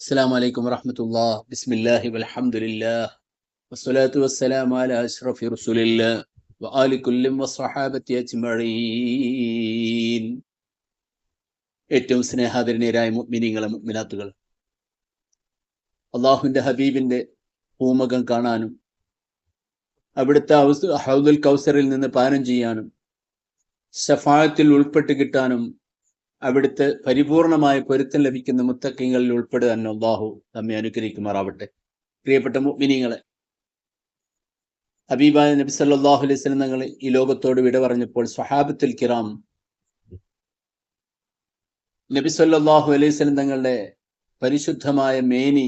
السلام عليكم ورحمة الله. بسم الله والحمد لله والصلاة والسلام على أشرف رسول الله وآل كل وصحابة أجمعين. ഏറ്റവും സ്നേഹാദരണീയരായ മുഅ്മിനീങ്ങളെ മുഅ്മിനാത്തുകൾ, അള്ളാഹുവിൻ്റെ ഹബീബിൻ്റെ പൂമകം കാണാനും അവിടുത്തെ ഹൗദുൽ കൗസറിൽ നിന്ന് പാനം ചെയ്യാനും ശഫാഅത്തിൽ ഉൾപ്പെട്ട് കിട്ടാനും അവിടുത്തെ പരിപൂർണമായ പൊരുത്തം ലഭിക്കുന്ന മുത്തഖീങ്ങളിൽ ഉൾപ്പെടുവാൻ അല്ലാഹു നമ്മെ അനുഗ്രഹിക്കുമാറാവട്ടെ. പ്രിയപ്പെട്ട മുഅ്മിനീങ്ങളെ, ഹബീബായ നബി സല്ലല്ലാഹു അലൈഹി വസല്ലം തങ്ങൾ ഈ ലോകത്തോട് വിട പറഞ്ഞപ്പോൾ സ്വഹാബത്തുൽ കിറാം നബി സല്ലല്ലാഹു അലൈഹി വസല്ലം തങ്ങളുടെ പരിശുദ്ധമായ മേനി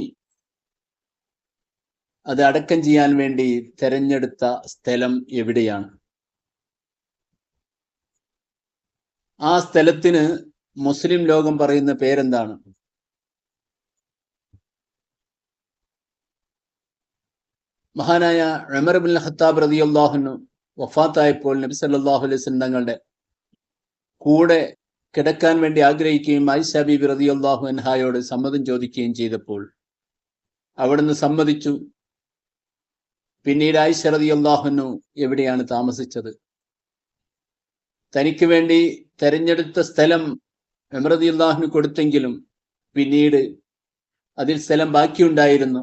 അത് അടക്കം ചെയ്യാൻ വേണ്ടി തെരഞ്ഞെടുത്ത സ്ഥലം എവിടെയാണ്? ആ സ്ഥലത്തിന് മുസ്ലിം ലോകം പറയുന്ന പേരെന്താണ്? മഹാനായ ഉമർ ഇബ്നുൽ ഖത്താബ് റളിയല്ലാഹു അൻഹു വഫാത്തായപ്പോൾ നബി സല്ലല്ലാഹു അലൈഹി വസല്ലം തങ്ങളുടെ കൂടെ കിടക്കാൻ വേണ്ടി ആഗ്രഹിക്കുകയും ആയിഷ ബീബി റളിയല്ലാഹു അൻഹായോട് സമ്മതം ചോദിക്കുകയും ചെയ്തപ്പോൾ അവിടുന്ന് സമ്മതിച്ചു. പിന്നീട് ആയിഷ റളിയല്ലാഹു അൻഹു എവിടെയാണ് താമസിച്ചത്? തനിക്ക് വേണ്ടി തെരഞ്ഞെടുത്ത സ്ഥലം ഉമർ റളിയല്ലാഹു അൻഹു കൊടുത്തെങ്കിലും പിന്നീട് അതിൽ സ്ഥലം ബാക്കിയുണ്ടായിരുന്നു.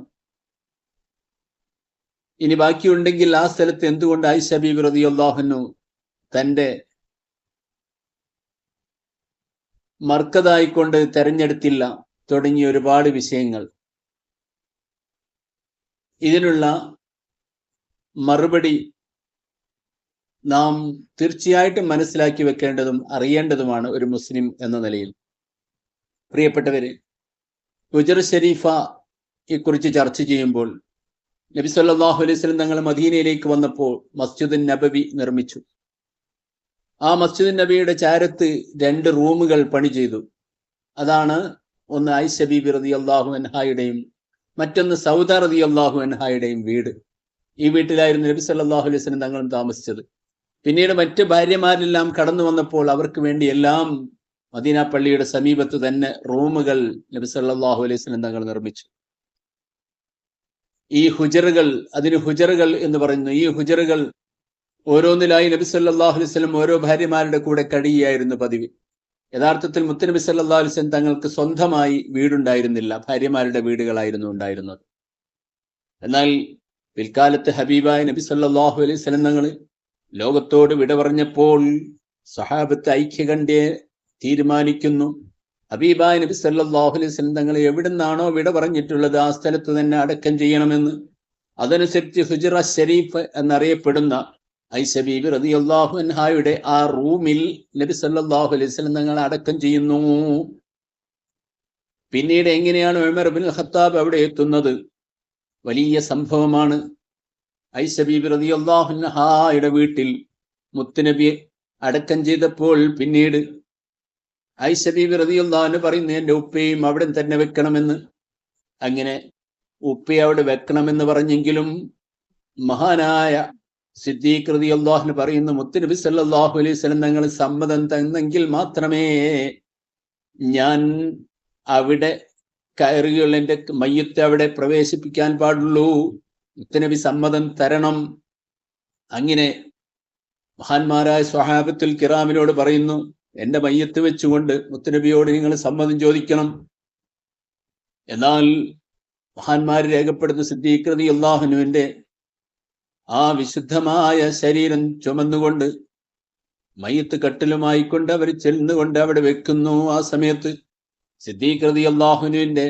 ഇനി ബാക്കിയുണ്ടെങ്കിൽ ആ സ്ഥലത്ത് എന്തുകൊണ്ട് ആയിഷ ബീബി റളിയല്ലാഹു അൻഹു തൻ്റെ മർക്കദായിക്കൊണ്ട് തെരഞ്ഞെടുത്തില്ല? തുടങ്ങിയ ഒരുപാട് വിഷയങ്ങൾ. ഇതിനുള്ള മറുപടി നാം തീർച്ചയായിട്ടും മനസ്സിലാക്കി വെക്കേണ്ടതും അറിയേണ്ടതുമാണ് ഒരു മുസ്ലിം എന്ന നിലയിൽ. പ്രിയപ്പെട്ടവരെ, ഹുജറ ഷരീഫയെ കുറിച്ച് ചർച്ച ചെയ്യുമ്പോൾ നബി സല്ലല്ലാഹു അലൈഹി വസല്ലം തങ്ങൾ മദീനയിലേക്ക് വന്നപ്പോൾ മസ്ജിദുൻ നബവി നിർമ്മിച്ചു. ആ മസ്ജിദുൻ നബിയുടെ ചാരത്ത് 2 റൂമുകൾ പണി ചെയ്തു. അതാണ് ഒന്ന് ആയിഷ ബീബി റളിയല്ലാഹു അൻഹായുടെയും മറ്റൊന്ന് സൗദ റളിയല്ലാഹു അൻഹായുടെയും വീട്. ഈ വീട്ടിലായിരുന്നു നബി സല്ലല്ലാഹു അലൈഹി വസല്ലം തങ്ങളും താമസിച്ചത്. പിന്നീട് മറ്റ് ഭാര്യമാരെല്ലാം കടന്നു വന്നപ്പോൾ അവർക്ക് വേണ്ടി എല്ലാം മദീന പള്ളിയുടെ സമീപത്ത് തന്നെ റൂമുകൾ നബി സല്ലല്ലാഹു അലൈഹി വസല്ലം തങ്ങൾ നിർമ്മിച്ചു. ഈ ഹുജറുകൾ, അതിന് ഹുജറുകൾ എന്ന് പറയുന്നു. ഈ ഹുജറുകൾ ഓരോന്നിലായി നബി സല്ലല്ലാഹു അലൈഹി വസല്ലം ഓരോ ഭാര്യമാരുടെ കൂടെ കഴിയുകയായിരുന്നു പതിവ്. യഥാർത്ഥത്തിൽ മുത്തുനബി സല്ലല്ലാഹു അലൈഹി വസല്ലം തങ്ങൾക്ക് സ്വന്തമായി വീടുണ്ടായിരുന്നില്ല, ഭാര്യമാരുടെ വീടുകളായിരുന്നു ഉണ്ടായിരുന്നത്. എന്നാൽ പിൽക്കാലത്ത് ഹബീബായ നബി സല്ലല്ലാഹു അലൈഹി വസല്ലം തങ്ങൾ ലോകത്തോട് വിട പറഞ്ഞപ്പോൾ സ്വഹാബത്ത് ഐക്യകണ്ഠ്യെ തീരുമാനിക്കുന്നു, ഹബീബായ നബി സല്ലല്ലാഹു അലൈഹി വസല്ലം തങ്ങൾ എവിടുന്നാണോ വിട പറഞ്ഞിട്ടുള്ളത് ആ സ്ഥലത്ത് തന്നെ അടക്കം ചെയ്യണമെന്ന്. അതനുസരിച്ച് ഹുജറ ഷരീഫ് എന്നറിയപ്പെടുന്ന ആയിഷ ബീബി റളിയല്ലാഹു അൻഹായുടെ ആ റൂമിൽ നബി സല്ലല്ലാഹു അലൈഹി വസല്ലം തങ്ങൾ അടക്കം ചെയ്യുന്നു. പിന്നീട് എങ്ങനെയാണ് ഉമർ ഇബ്നുൽ ഖത്താബ് അവിടെ എത്തുന്നത്? വലിയ സംഭവമാണ്. ആയിഷ ബീബി റളിയല്ലാഹു അൻഹായുടെ വീട്ടിൽ മുത്തുനബി അടക്കം ചെയ്തപ്പോൾ പിന്നീട് ആയിഷ ബീബി റളിയല്ലാഹു അൻഹ പറയുന്നു, എൻ്റെ ഉപ്പയും അവിടെ തന്നെ വെക്കണമെന്ന്. അങ്ങനെ ഉപ്പയെ അവിടെ വെക്കണമെന്ന് പറഞ്ഞെങ്കിലും മഹാനായ സിദ്ദീഖ് റളിയല്ലാഹു അൻഹു പറയുന്നു, മുത്തുനബി സല്ലല്ലാഹു അലൈഹി വസല്ലം തങ്ങൾ സമ്മതം തന്നെങ്കിൽ മാത്രമേ ഞാൻ അവിടെ കയറുകൾ എൻ്റെ മയ്യത്ത് അവിടെ പ്രവേശിപ്പിക്കാൻ പാടുള്ളൂ. മുത്തുനബി സമ്മതം തരണം. അങ്ങനെ മഹാന്മാരായ സ്വഹാബത്തുൽ കിറാമിനോട് പറയുന്നു, എൻ്റെ മയ്യത്ത് വെച്ചുകൊണ്ട് മുത്തുനബിയോട് നിങ്ങൾ സമ്മതം ചോദിക്കണം. എന്നാൽ മഹാന്മാർ രേഖപ്പെടുന്ന സിദ്ദീഖ് റളിയല്ലാഹു അൻഹുവിൻ്റെ ആ വിശുദ്ധമായ ശരീരം ചുമന്നുകൊണ്ട് മയ്യത്ത് കട്ടിലുമായിക്കൊണ്ട് അവർ ചെല്ലുകൊണ്ട് അവിടെ വെക്കുന്നു. ആ സമയത്ത് സിദ്ദീഖ് റളിയല്ലാഹു അൻഹുവിൻ്റെ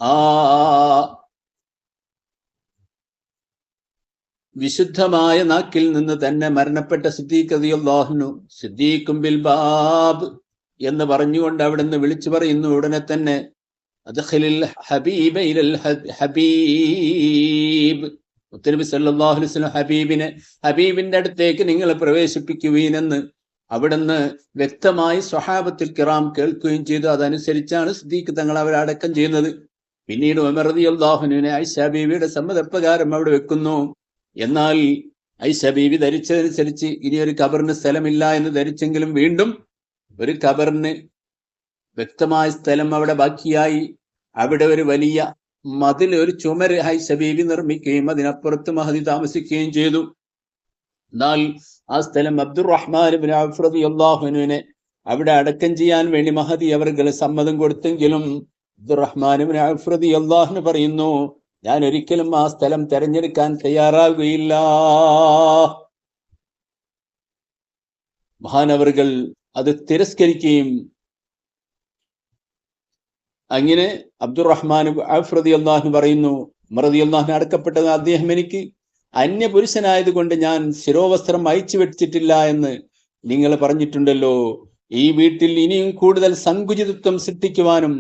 ആ വിശുദ്ധമായ നാക്കിൽ നിന്ന് തന്നെ മരണപ്പെട്ട സിദ്ദീഖ് റളിയല്ലാഹു അൻഹു സിദ്ദീഖും ബിൽ ബാബ് എന്ന് പറഞ്ഞുകൊണ്ട് അവിടെ നിന്ന് വിളിച്ചു പറയുന്നു. ഉടനെ തന്നെ അദ്ഖിലിൽ ഹബീബ ഇലൽ ഹബീബ്, മുത്തുനബി സല്ലല്ലാഹു അലൈഹി വസല്ലം ഹബീബിന്റെ അടുത്തേക്ക് നിങ്ങൾ പ്രവേശിപ്പിക്കുവീനെന്ന് അവിടുന്ന് വ്യക്തമായി സ്വഹാബത്തുൽ കിറാം കേൾക്കുകയും ചെയ്തു. അതനുസരിച്ചാണ് സിദ്ദീഖ് തങ്ങൾ അവരെ അടക്കം ചെയ്യുന്നത്. പിന്നീട് ഉമർ റളിയല്ലാഹു അൻഹുവിനെ ആയിഷ ബീവിയുടെ സമ്മതപ്രകാരം അവിടെ വെക്കുന്നു. എന്നാൽ ആയിഷ ബീവി ധരിച്ചതനുസരിച്ച് ഇനിയൊരു ഖബറിന് സ്ഥലമില്ല എന്ന് ധരിച്ചെങ്കിലും വീണ്ടും ഒരു ഖബറിന് വ്യക്തമായ സ്ഥലം അവിടെ ബാക്കിയായി. അവിടെ ഒരു വലിയ മതിൽ, ഒരു ചുമര് ആയിഷ ബീവി നിർമ്മിക്കുകയും അതിനപ്പുറത്ത് മഹദി താമസിക്കുകയും ചെയ്തു. എന്നാൽ ആ സ്ഥലം അബ്ദുറഹ്മാൻ ഇബ്നു ഔഫ് റളിയല്ലാഹു അൻഹുവിനെ അവിടെ അടക്കം ചെയ്യാൻ വേണ്ടി മഹദി അവർകൾ സമ്മതം കൊടുത്തെങ്കിലും അബ്ദുറഹ്മാൻ ഇബ്നു ഔഫ് റളിയല്ലാഹു അൻഹു പറയുന്നു, ഞാൻ ഒരിക്കലും ആ സ്ഥലം തെരഞ്ഞെടുക്കാൻ തയ്യാറാകുകയില്ല. മഹാനവറുകൾ അത് തിരസ്കരിക്കുകയും അങ്ങനെ അബ്ദുറഹ്മാൻ ഔഫ് റളിയല്ലാഹു അൻഹു പറയുന്നു, ഉമർ റളിയല്ലാഹു അൻഹു അടക്കപ്പെട്ടത് അദ്ദേഹം എനിക്ക് അന്യപുരുഷനായതുകൊണ്ട് ഞാൻ ശിരോവസ്ത്രം അയച്ചു വെച്ചിട്ടില്ല എന്ന് നിങ്ങൾ പറഞ്ഞിട്ടുണ്ടല്ലോ. ഈ വീട്ടിൽ ഇനിയും കൂടുതൽ സങ്കുചിതത്വം സൃഷ്ടിക്കുവാനും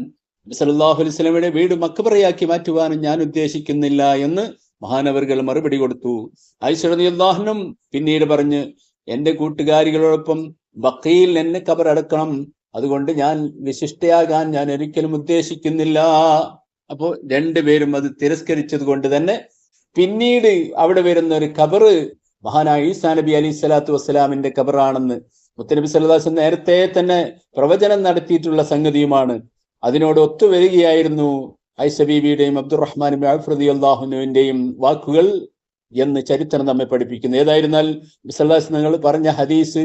സല്ലല്ലാഹു അലൈഹി വസല്ലമയുടെ വീട് മക്ബറയാക്കി മാറ്റുവാനും ഞാൻ ഉദ്ദേശിക്കുന്നില്ല എന്ന് മഹാനവറുകൾ മറുപടി കൊടുത്തു. ആയിഷ റളിയല്ലാഹു അൻഹ പിന്നീട് പറഞ്ഞ്, എന്റെ കൂട്ടുകാരികളോടൊപ്പം ബഖീൽ എന്നെ ഖബറടക്കണം, അതുകൊണ്ട് ഞാൻ വിശിഷ്ടയാകാൻ ഞാൻ ഒരിക്കലും ഉദ്ദേശിക്കുന്നില്ല. അപ്പോ രണ്ടുപേരും അത് തിരസ്കരിച്ചത് കൊണ്ട് തന്നെ പിന്നീട് അവിടെ വരുന്ന ഒരു ഖബറ് മഹാനായ ഈസാ നബി അലൈഹി സ്വലാത്തു വസ്സലാമിന്റെ ഖബറാണെന്ന് മുത്തനബി സല്ലല്ലാഹു അലൈഹി വസല്ലം നേരത്തെ തന്നെ പ്രവചനം നടത്തിയിട്ടുള്ള സംഗതിയുമാണ്. അതിനോട് ഒത്തുവരികയായിരുന്നു ആയിഷ ബീവിയുടെയും അബ്ദുറഹ്മാൻ ഇബ്നു ഔഫ് റളിയല്ലാഹു അൻഹുവിന്റെയും വാക്കുകൾ എന്ന് ചരിത്രം നമ്മെ പഠിപ്പിക്കുന്നു. ഏതായിരുന്നാൽ സല്ലല്ലാഹു അലൈഹി വസല്ലം പറഞ്ഞ ഹദീസ്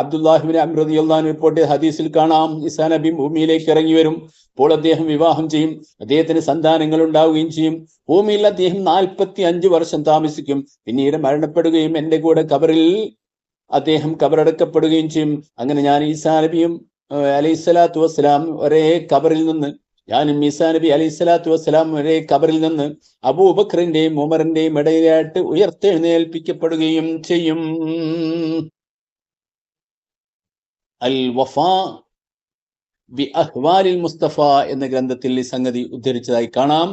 അബ്ദുല്ലാഹിബ്നു അംർ റളിയല്ലാഹു അൻഹു റിപ്പോർട്ട് ചെയ്ത ഹദീസിൽ കാണാം, ഈസാ നബി ഭൂമിയിലേക്ക് ഇറങ്ങി വരും. അപ്പോൾ അദ്ദേഹം വിവാഹം ചെയ്യും, അദ്ദേഹത്തിന് സന്താനങ്ങൾ ഉണ്ടാവുകയും ചെയ്യും. ഭൂമിയിൽ അദ്ദേഹം 45 വർഷം താമസിക്കും, പിന്നീട് മരണപ്പെടുകയും എന്റെ കൂടെ ഖബറിൽ അദ്ദേഹം ഖബറടക്കപ്പെടുകയും ചെയ്യും. അങ്ങനെ ഞാൻ ഈസാ നബിയും അലൈഹിസ്സലാത്തു വസ്സലാം ഒരേ ഖബറിൽ നിന്ന്, ഞാനും ഈസാ നബി അലൈഹിസ്സലാത്തു വസ്സലാം ഒരേ ഖബറിൽ നിന്ന് അബൂബക്കറിന്റെയും ഉമറിന്റെയും ഇടയിലായിട്ട് ഉയർത്തെഴുന്നേൽപ്പിക്കപ്പെടുകയും ചെയ്യും. അൽ വഫാ ബി അഹ്വാലിൽ മുസ്തഫ എന്ന ഗ്രന്ഥത്തിൽ ഈ സംഗതി ഉദ്ധരിച്ചതായി കാണാം.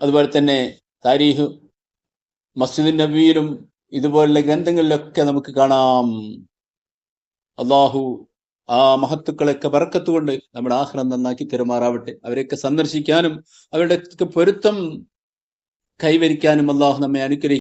അതുപോലെ തന്നെ താരീഖ് മസ്ജിദ് നബിയിലും ഇതുപോലുള്ള ഗ്രന്ഥങ്ങളിലൊക്കെ നമുക്ക് കാണാം. അള്ളാഹു ആ മഹത്തുക്കളൊക്കെ ബർക്കത്ത് കൊണ്ട് നമ്മുടെ ആഖിറം നന്നാക്കി തെരുമാറാവട്ടെ. അവരെയൊക്കെ സന്ദർശിക്കാനും അവരുടെ പൊരുത്തം കൈവരിക്കാനും അള്ളാഹു നമ്മെ അനുഗ്രഹിക്കും.